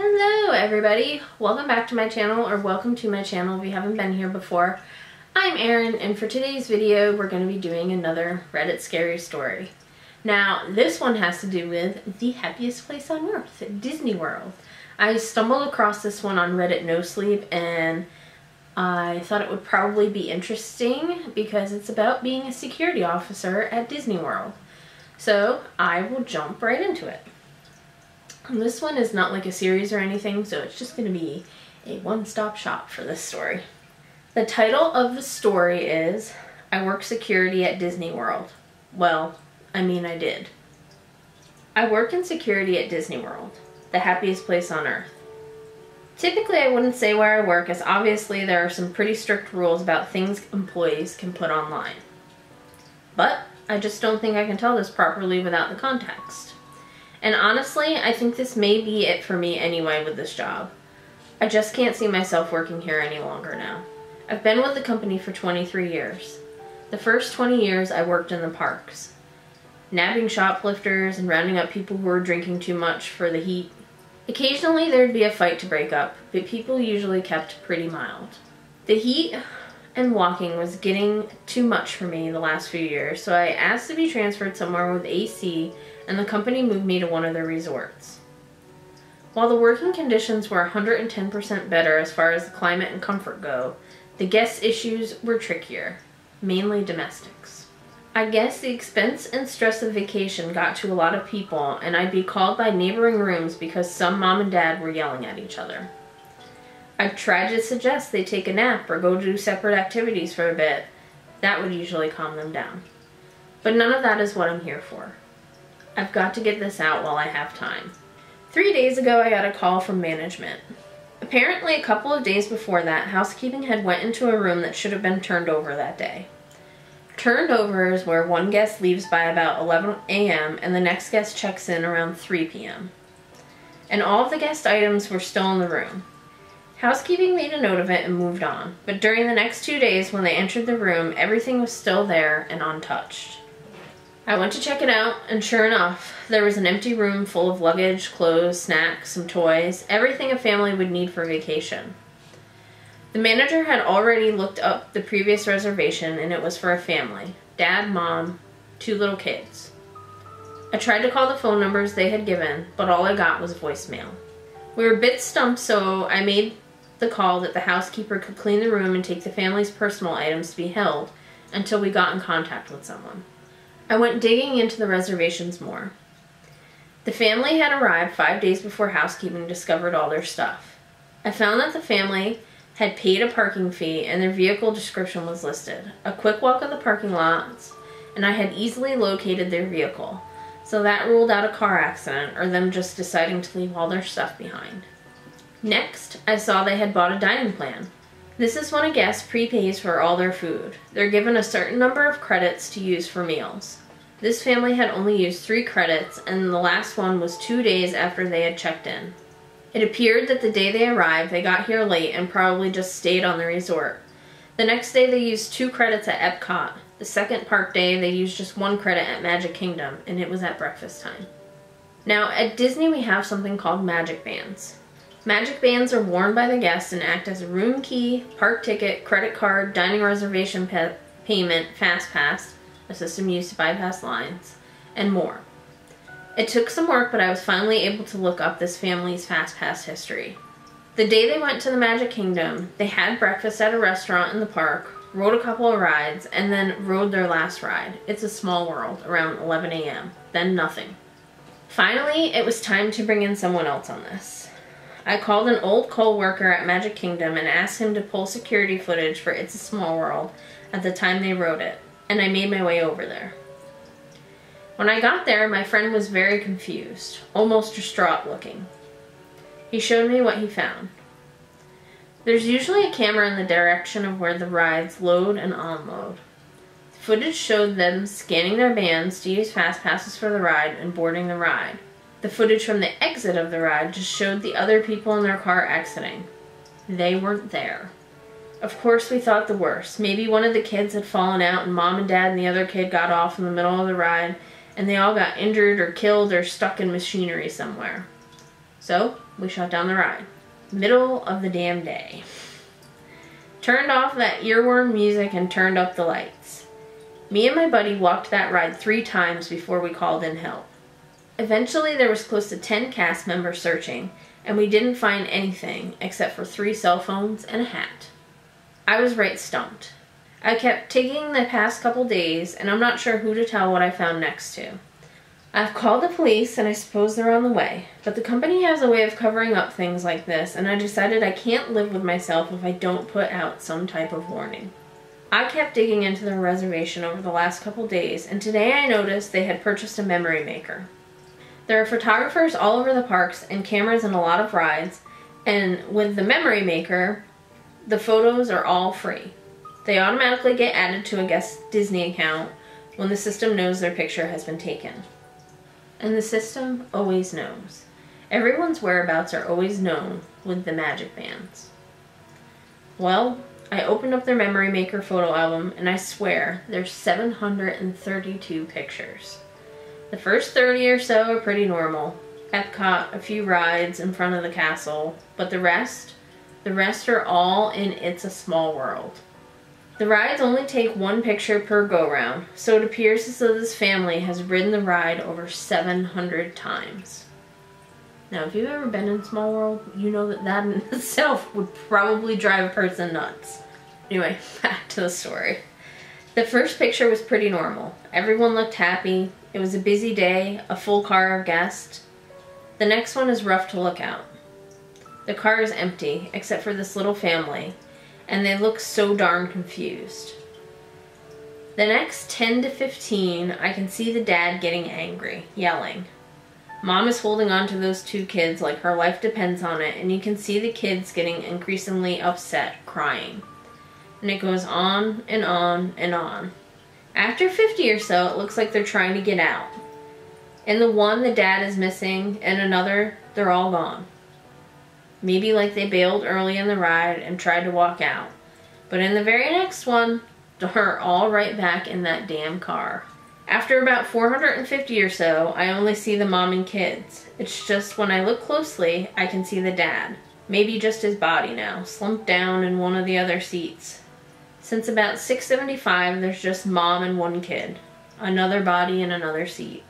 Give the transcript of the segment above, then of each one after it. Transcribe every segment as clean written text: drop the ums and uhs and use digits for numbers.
Hello everybody, welcome back to my channel, or welcome to my channel if you haven't been here before. I'm Erin, and for today's video we're going to be doing another Reddit scary story. Now this one has to do with the happiest place on earth, Disney World. I stumbled across this one on Reddit No Sleep and I thought it would probably be interesting because it's about being a security officer at Disney World. So I will jump right into it. This one is not like a series or anything, so it's just going to be a one-stop shop for this story. The title of the story is, I Work Security at Disney World. Well, I mean I did. I work in security at Disney World, the happiest place on earth. Typically I wouldn't say where I work, as obviously there are some pretty strict rules about things employees can put online. But I just don't think I can tell this properly without the context. And honestly, I think this may be it for me anyway with this job. I just can't see myself working here any longer now. I've been with the company for 23 years. The first 20 years I worked in the parks, nabbing shoplifters and rounding up people who were drinking too much for the heat. Occasionally there'd be a fight to break up, but people usually kept pretty mild. The heat and walking was getting too much for me the last few years, so I asked to be transferred somewhere with AC, and the company moved me to one of their resorts. While the working conditions were 110% better as far as the climate and comfort go, the guest issues were trickier, mainly domestics. I guess the expense and stress of vacation got to a lot of people, and I'd be called by neighboring rooms because some mom and dad were yelling at each other. I'd try to suggest they take a nap or go do separate activities for a bit. That would usually calm them down. But none of that is what I'm here for. I've got to get this out while I have time. 3 days ago I got a call from management. Apparently a couple of days before that, housekeeping had went into a room that should have been turned over that day. Turned over is where one guest leaves by about 11 a.m. and the next guest checks in around 3 p.m. And all of the guest items were still in the room. Housekeeping made a note of it and moved on, but during the next 2 days when they entered the room, everything was still there and untouched. I went to check it out, and sure enough, there was an empty room full of luggage, clothes, snacks, some toys, everything a family would need for vacation. The manager had already looked up the previous reservation, and it was for a family. Dad, mom, 2 little kids. I tried to call the phone numbers they had given, but all I got was voicemail. We were a bit stumped, so I made the call that the housekeeper could clean the room and take the family's personal items to be held until we got in contact with someone. I went digging into the reservations more. The family had arrived 5 days before housekeeping discovered all their stuff. I found that the family had paid a parking fee and their vehicle description was listed. A quick walk of the parking lots, and I had easily located their vehicle, so that ruled out a car accident or them just deciding to leave all their stuff behind. Next, I saw they had bought a dining plan. This is when a guest prepays for all their food. They're given a certain number of credits to use for meals. This family had only used 3 credits, and the last one was 2 days after they had checked in. It appeared that the day they arrived, they got here late and probably just stayed on the resort. The next day they used 2 credits at Epcot. The second park day they used just 1 credit at Magic Kingdom, and it was at breakfast time. Now, at Disney we have something called magic bands. Magic bands are worn by the guests and act as a room key, park ticket, credit card, dining reservation payment, fast pass, a system used to bypass lines, and more. It took some work, but I was finally able to look up this family's fast pass history. The day they went to the Magic Kingdom, they had breakfast at a restaurant in the park, rode a couple of rides, and then rode their last ride. It's a Small World, around 11 a.m. Then nothing. Finally, it was time to bring in someone else on this. I called an old co-worker at Magic Kingdom and asked him to pull security footage for It's a Small World at the time they wrote it, and I made my way over there. When I got there, my friend was very confused, almost distraught looking. He showed me what he found. There's usually a camera in the direction of where the rides load and unload. The footage showed them scanning their bands to use fast passes for the ride and boarding the ride. The footage from the exit of the ride just showed the other people in their car exiting. They weren't there. Of course we thought the worst. Maybe one of the kids had fallen out and mom and dad and the other kid got off in the middle of the ride and they all got injured or killed or stuck in machinery somewhere. So we shut down the ride. Middle of the damn day. Turned off that earworm music and turned up the lights. Me and my buddy walked that ride 3 times before we called in help. Eventually there was close to 10 cast members searching, and we didn't find anything except for 3 cell phones and a hat. I was right stumped. I kept taking the past couple days, and I'm not sure who to tell what I found next to. I've called the police, and I suppose they're on the way, but the company has a way of covering up things like this, and I decided I can't live with myself if I don't put out some type of warning. I kept digging into the reservation over the last couple days, and today I noticed they had purchased a memory maker. There are photographers all over the parks and cameras in a lot of rides, and with the memory maker, the photos are all free. They automatically get added to a guest Disney account when the system knows their picture has been taken. And the system always knows. Everyone's whereabouts are always known with the magic bands. Well, I opened up their memory maker photo album, and I swear there's 732 pictures. The first 30 or so are pretty normal. Epcot, a few rides in front of the castle, but the rest are all in It's a Small World. The rides only take 1 picture per go-round, so it appears as though this family has ridden the ride over 700 times. Now, if you've ever been in Small World, you know that that in itself would probably drive a person nuts. Anyway, back to the story. The first picture was pretty normal. Everyone looked happy. It was a busy day, a full car of guests. The next one is rough to look at. The car is empty, except for this little family, and they look so darn confused. The next 10 to 15, I can see the dad getting angry, yelling. Mom is holding on to those 2 kids like her life depends on it, and you can see the kids getting increasingly upset, crying. And it goes on and on and on. After 50 or so, it looks like they're trying to get out. In the one, the dad is missing, and another, they're all gone. Maybe like they bailed early in the ride and tried to walk out. But in the very next one, they're all right back in that damn car. After about 450 or so, I only see the mom and kids. It's just when I look closely, I can see the dad. Maybe just his body now, slumped down in one of the other seats. Since about 675, there's just mom and 1 kid. Another body in another seat.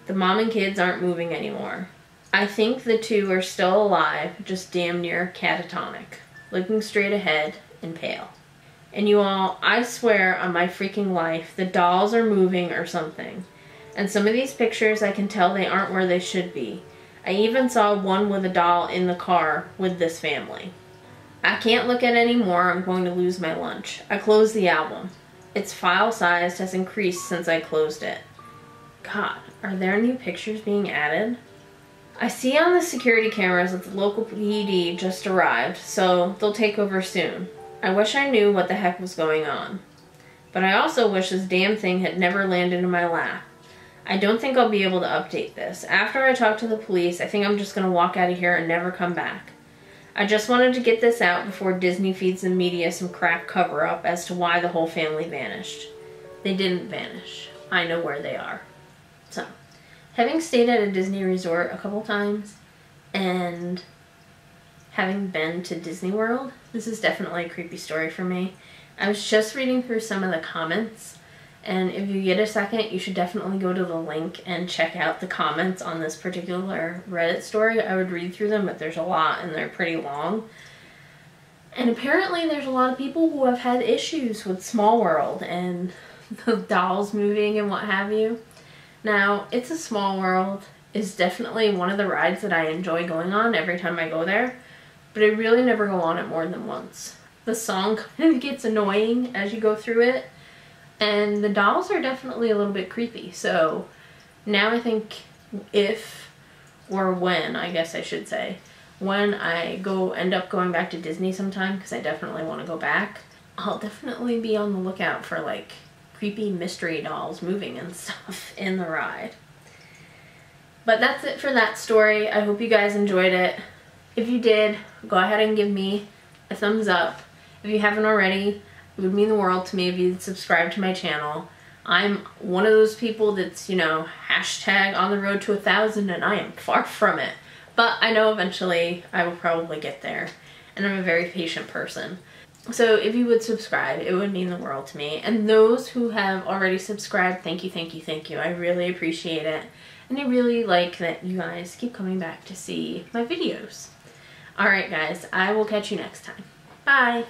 The mom and kids aren't moving anymore. I think the 2 are still alive, just damn near catatonic, looking straight ahead and pale. And you all, I swear on my freaking life, the dolls are moving or something. And some of these pictures, I can tell they aren't where they should be. I even saw one with a doll in the car with this family. I can't look at any more, I'm going to lose my lunch. I closed the album. Its file size has increased since I closed it. God, are there new pictures being added? I see on the security cameras that the local PD just arrived, so they'll take over soon. I wish I knew what the heck was going on. But I also wish this damn thing had never landed in my lap. I don't think I'll be able to update this. After I talk to the police, I think I'm just going to walk out of here and never come back. I just wanted to get this out before Disney feeds the media some crap cover-up as to why the whole family vanished. They didn't vanish. I know where they are. So, having stayed at a Disney resort a couple times, and having been to Disney World, this is definitely a creepy story for me. I was just reading through some of the comments, and if you get a second, you should definitely go to the link and check out the comments on this particular Reddit story. I would read through them, but there's a lot and they're pretty long. And apparently there's a lot of people who have had issues with Small World and the dolls moving and what have you. Now, It's a Small World is definitely one of the rides that I enjoy going on every time I go there, but I really never go on it more than once. The song kind of gets annoying as you go through it, and the dolls are definitely a little bit creepy. So now I think if, or when, I guess I should say, when I end up going back to Disney sometime, because I definitely want to go back, I'll definitely be on the lookout for like creepy mystery dolls moving and stuff in the ride. But that's it for that story. I hope you guys enjoyed it. If you did, go ahead and give me a thumbs up. If you haven't already, it would mean the world to me if you'd subscribe to my channel. I'm one of those people that's, you know, hashtag on the road to 1,000, and I am far from it. But I know eventually I will probably get there, and I'm a very patient person. So if you would subscribe, it would mean the world to me. And those who have already subscribed, thank you, thank you, thank you. I really appreciate it. And I really like that you guys keep coming back to see my videos. Alright guys, I will catch you next time. Bye!